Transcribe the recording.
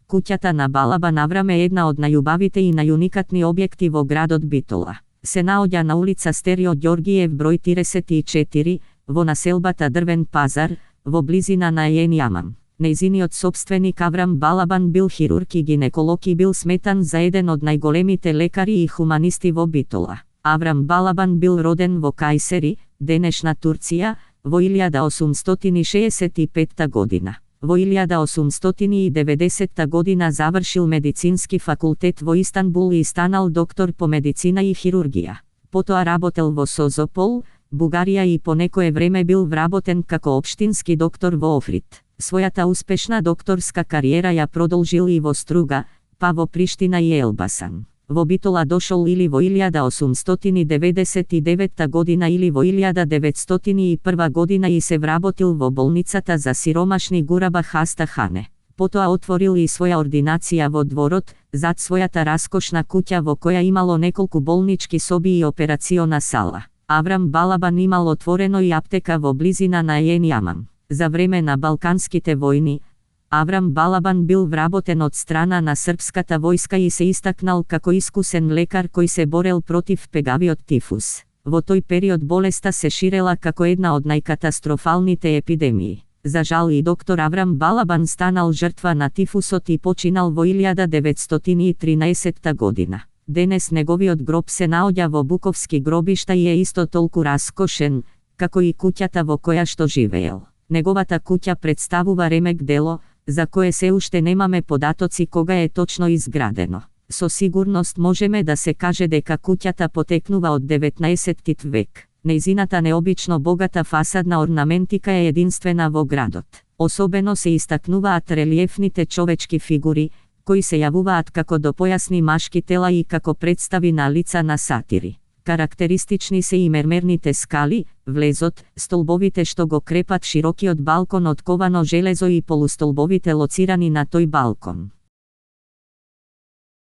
Куќата на Балабан Аврам е една од најубавите и најуникатни објекти во градот Битола. Се наоѓа на улица Стерио Ѓоргиев број 34, во населбата Дрвен пазар, во близина на Еен Јамам. Нејзиниот сопственик Аврам Балабан бил хирург и гинеколог и бил сметан за еден од најголемите лекари и хуманисти во Битола. Аврам Балабан бил роден во Кајсери, денешна Турција, во 1865 година. Во 1890 година завршил медицински факултет во Истанбул и станал доктор по медицина и хирургија. Потоа работел во Созопол, Бугарија и по некое време бил вработен како општински доктор во Охрид. Својата успешна докторска кариера ја продолжил и во Струга, па во Приштина и Елбасан. Во Битола дошол или во 1899 година или во 1901 година и се вработил во болницата за сиромашни Гураба Хаста Хане. Потоа отворил и своја ординација во дворот, зад својата раскошна куќа во која имало неколку болнички соби и операциона сала. Аврам Балабан имал отворено и аптека во близина на Еен Јамам. За време на Балканските војни, Аврам Балабан бил вработен од страна на српската војска и се истакнал како искусен лекар кој се борел против пегавиот тифус. Во тој период болеста се ширела како една од најкатастрофалните епидемии. За жал и доктор Аврам Балабан станал жртва на тифусот и починал во 1913 година. Денес неговиот гроб се наоѓа во Буковски гробишта и е исто толку раскошен, како и куќата во која што живеел. Неговата куќа представува ремек дело, за кое се уште немаме податоци кога е точно изградено. Со сигурност можеме да се каже дека куќата потекнува од 19 век. Нејзината необично богата фасадна орнаментика е единствена во градот. Особено се истакнуваат релиефните човечки фигури, кои се јавуваат како допојасни машки тела и како представи на лица на сатири. Карактеристични се и мермерните скали, влезот, столбовите што го крепат широкиот балкон од ковано железо и полустолбовите лоцирани на тој балкон.